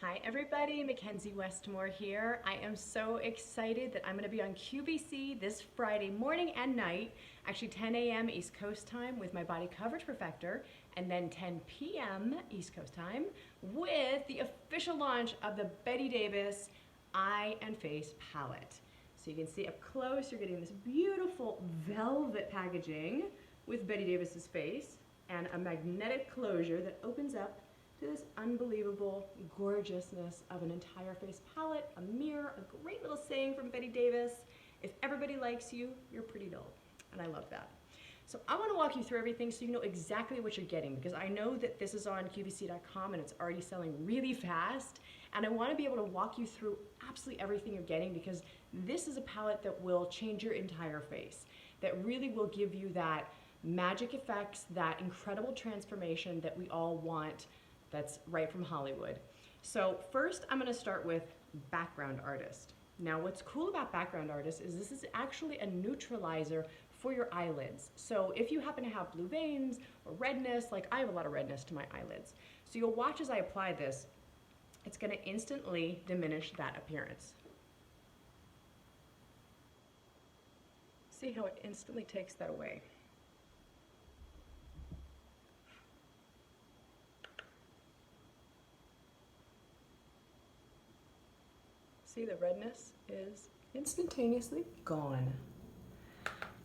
Hi everybody, Mackenzie Westmore here. I am so excited that I'm going to be on QVC this Friday morning and night, actually 10 a.m. East Coast time with my body coverage perfector, and then 10 p.m. East Coast time with the official launch of the Bette Davis Eye and Face Palette. So you can see up close, you're getting this beautiful velvet packaging with Bette Davis's face and a magnetic closure that opens up to this unbelievable gorgeousness of an entire face palette, a mirror, a great little saying from Bette Davis, if everybody likes you, you're pretty dull. And I love that. So I want to walk you through everything so you know exactly what you're getting, because I know that this is on QVC.com and it's already selling really fast, and I want to be able to walk you through absolutely everything you're getting, because this is a palette that will change your entire face, that really will give you that magic effects, that incredible transformation that we all want, that's right from Hollywood. So first I'm going to start with background artist. Now what's cool about background artist is this is actually a neutralizer for your eyelids. So if you happen to have blue veins or redness, like I have a lot of redness to my eyelids, so you'll watch as I apply this, it's going to instantly diminish that appearance. See how it instantly takes that away. See, the redness is instantaneously gone.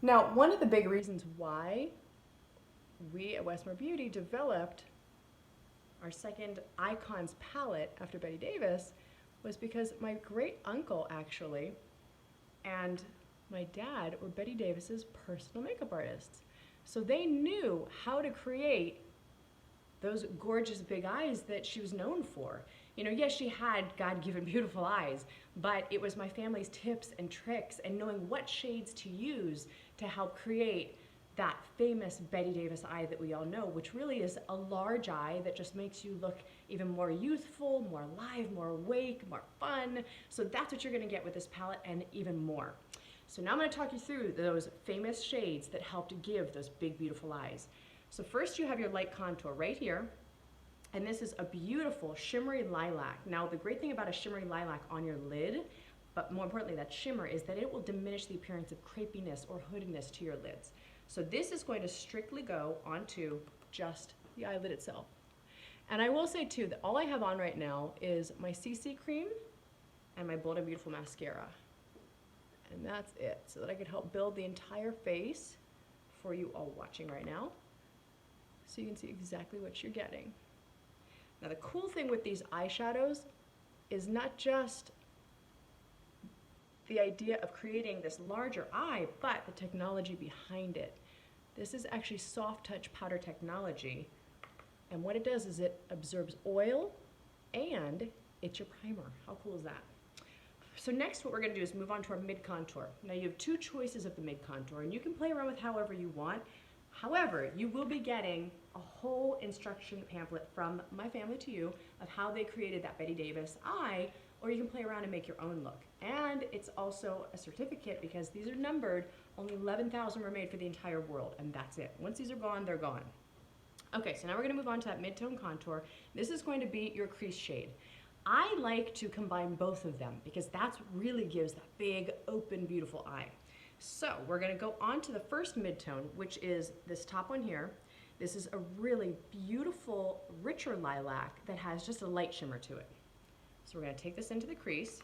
Now, one of the big reasons why we at Westmore Beauty developed our second Icons palette after Bette Davis was because my great uncle actually and my dad were Bette Davis's personal makeup artists. So they knew how to create those gorgeous big eyes that she was known for. You know, yes, she had God-given beautiful eyes, but it was my family's tips and tricks and knowing what shades to use to help create that famous Bette Davis eye that we all know, which really is a large eye that just makes you look even more youthful, more alive, more awake, more fun. So that's what you're gonna get with this palette and even more. So now I'm gonna talk you through those famous shades that help to give those big, beautiful eyes. So first you have your light contour right here, and this is a beautiful shimmery lilac. Now the great thing about a shimmery lilac on your lid, but more importantly that shimmer, is that it will diminish the appearance of crepiness or hoodiness to your lids. So this is going to strictly go onto just the eyelid itself. And I will say too that all I have on right now is my CC cream and my Bold and Beautiful mascara. And that's it, so that I can help build the entire face for you all watching right now, so you can see exactly what you're getting. Now the cool thing with these eyeshadows is not just the idea of creating this larger eye, but the technology behind it. This is actually soft touch powder technology, and what it does is it absorbs oil and it's your primer. How cool is that? So next what we're going to do is move on to our mid contour. Now you have two choices of the mid contour, and you can play around with however you want. However, you will be getting a whole instruction pamphlet from my family to you of how they created that Bette Davis eye, or you can play around and make your own look. And it's also a certificate because these are numbered. Only 11,000 were made for the entire world, and that's it. Once these are gone, they're gone. Okay, so now we're going to move on to that mid-tone contour. This is going to be your crease shade. I like to combine both of them because that really gives that big, open, beautiful eye. So we're going to go on to the first mid-tone, which is this top one here. This is a really beautiful, richer lilac that has just a light shimmer to it. So we're going to take this into the crease.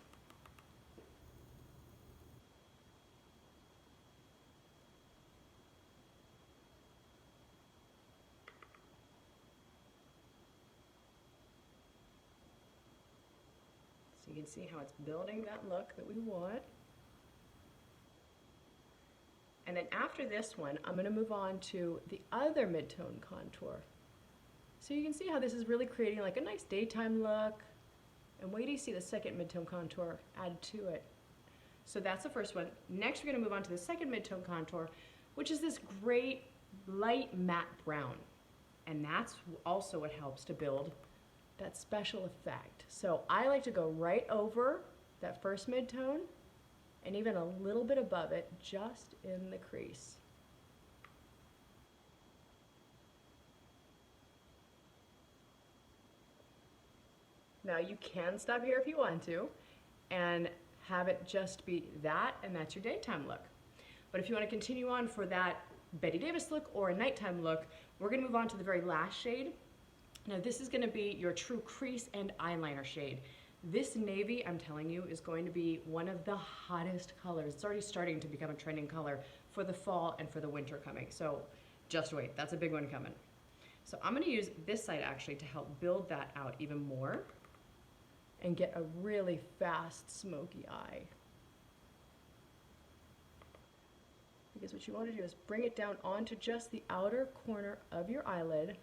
So you can see how it's building that look that we want. And then after this one, I'm going to move on to the other mid-tone contour. So you can see how this is really creating like a nice daytime look. And wait till you see the second mid-tone contour add to it. So that's the first one. Next we're going to move on to the second mid-tone contour, which is this great light matte brown. And that's also what helps to build that special effect. So I like to go right over that first mid-tone and even a little bit above it, just in the crease. Now you can stop here if you want to and have it just be that, and that's your daytime look. But if you want to continue on for that Bette Davis look or a nighttime look, we're going to move on to the very last shade. Now this is going to be your true crease and eyeliner shade. This navy, I'm telling you, is going to be one of the hottest colors. It's already starting to become a trending color for the fall and for the winter coming. So just wait, that's a big one coming. So I'm going to use this side actually to help build that out even more and get a really fast smoky eye. Because what you want to do is bring it down onto just the outer corner of your eyelid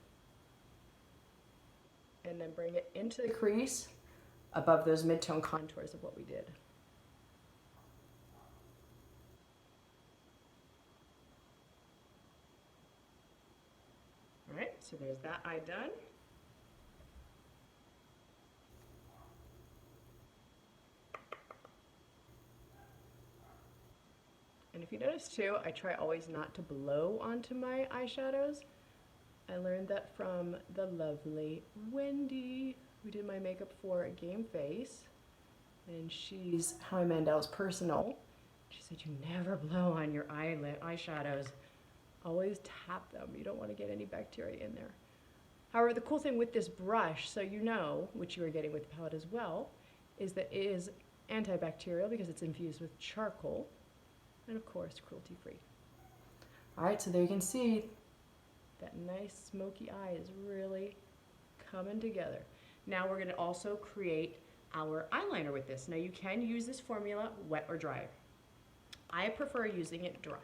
and then bring it into the crease above those mid-tone contours of what we did. All right, so there's that eye done. And if you notice too, I try always not to blow onto my eyeshadows. I learned that from the lovely Wendy, who did my makeup for Game Face. And she's Howie Mandel's personal. She said, you never blow on your eyeshadows. Always tap them. You don't want to get any bacteria in there. However, the cool thing with this brush, so you know, which you are getting with the palette as well, is that it is antibacterial because it's infused with charcoal. And of course, cruelty-free. All right, so there you can see that nice smoky eye is really coming together. Now we're gonna also create our eyeliner with this. Now you can use this formula wet or dry. I prefer using it dry.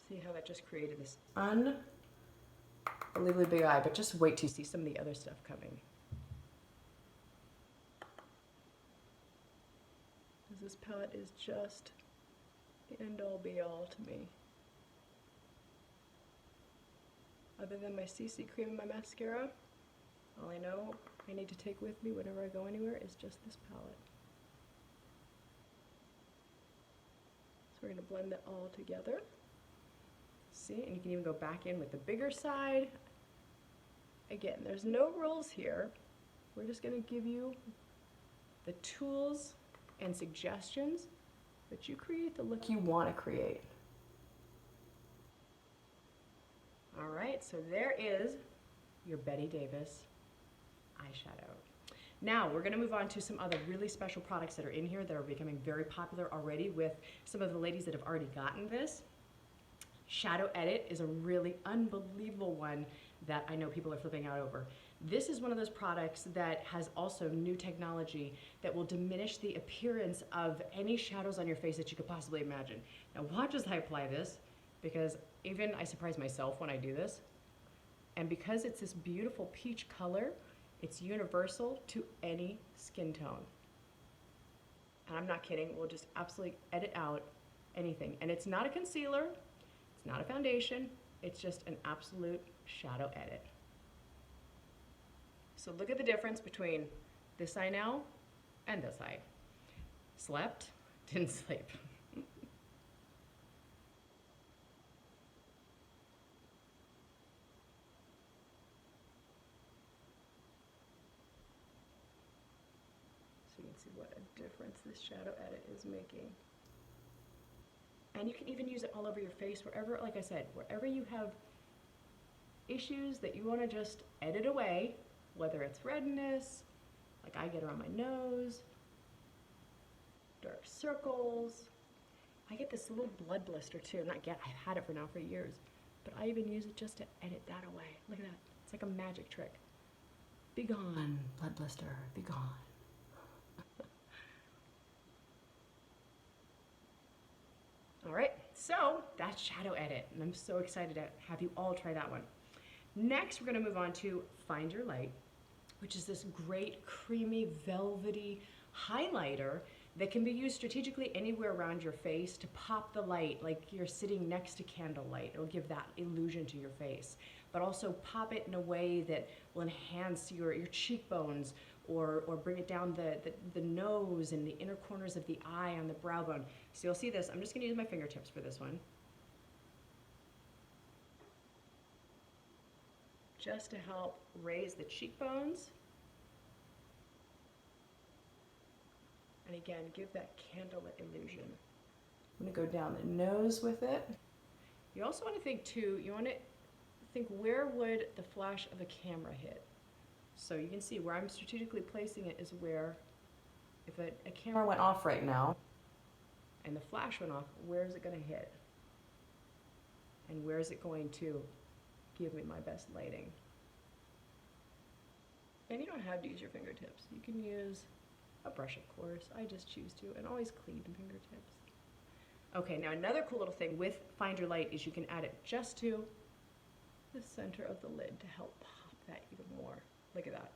See how that just created this unbelievably big eye, but just wait till you see some of the other stuff coming. This palette is just the end-all be-all to me. Other than my CC cream and my mascara, all I know I need to take with me whenever I go anywhere is just this palette. So we're going to blend that all together. See, and you can even go back in with the bigger side. Again, there's no rules here. We're just going to give you the tools and suggestions, but you create the look you want to create. All right, so there is your Bette Davis eyeshadow. Now we're going to move on to some other really special products that are in here that are becoming very popular already with some of the ladies that have already gotten this. Shadow Edit is a really unbelievable one that I know people are flipping out over. This is one of those products that has also new technology that will diminish the appearance of any shadows on your face that you could possibly imagine. Now watch as I apply this, because even I surprise myself when I do this. And because it's this beautiful peach color, it's universal to any skin tone. And I'm not kidding, we'll just absolutely edit out anything. And it's not a concealer, it's not a foundation, it's just an absolute shadow edit. So look at the difference between this eye now and this eye. Slept, didn't sleep. So you can see what a difference this shadow edit is making. And you can even use it all over your face, wherever, like I said, wherever you have issues that you want to just edit away, whether it's redness, like I get around my nose, dark circles. I get this little blood blister too. Not get, I've had it for now for years, but I even use it just to edit that away. Look at that. It's like a magic trick. Be gone, blood blister, be gone. All right, so that's Shadow Edit, and I'm so excited to have you all try that one. Next, we're gonna move on to Find Your Light, which is this great creamy, velvety highlighter that can be used strategically anywhere around your face to pop the light like you're sitting next to candlelight. It'll give that illusion to your face, but also pop it in a way that will enhance your cheekbones or bring it down the nose and the inner corners of the eye on the brow bone. So you'll see this. I'm just gonna use my fingertips for this one. just to help raise the cheekbones. And again, give that candlelit illusion. I'm gonna go down the nose with it. You also want to think too, you want to think where would the flash of a camera hit? So you can see where I'm strategically placing it is where, if a camera went off right now, and the flash went off, where is it going to hit? And where is it going to give me my best lighting? And you don't have to use your fingertips. You can use a brush, of course. I just choose to, and always clean fingertips. Okay, now another cool little thing with Find Your Light is you can add it just to the center of the lid to help pop that even more. Look at that.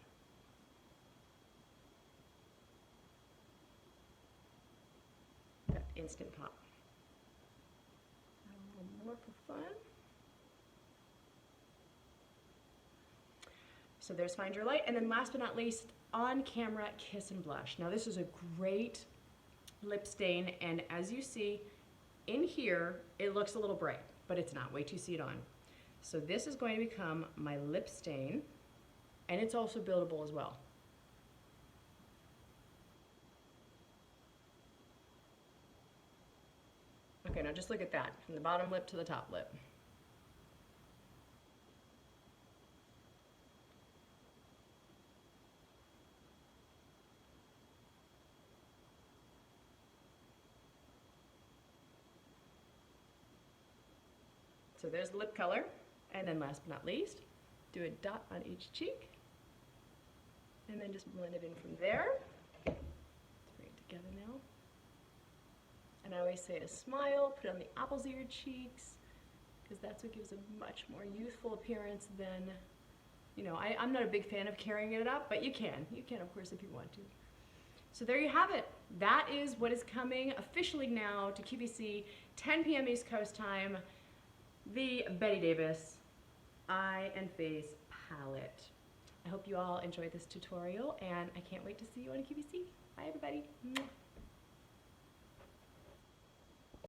That instant pop. Add a little more for fun. So there's Find Your Light. And then last but not least, On Camera Kiss and Blush. Now this is a great lip stain, and as you see, in here, it looks a little bright, but it's not. Wait till you see it on. So this is going to become my lip stain, and it's also buildable as well. Okay, now just look at that, from the bottom lip to the top lip. So there's the lip color, and then last but not least, do a dot on each cheek, and then just blend it in from there. Let's bring it together now. And I always say to smile, put it on the apples of your cheeks, because that's what gives a much more youthful appearance than, you know, I'm not a big fan of carrying it up, but you can. You can, of course, if you want to. So there you have it. That is what is coming officially now to QVC, 10 p.m. East Coast time. The Bette Davis Eye and Face Palette. I hope you all enjoyed this tutorial, and I can't wait to see you on QVC. Bye, everybody. Mwah.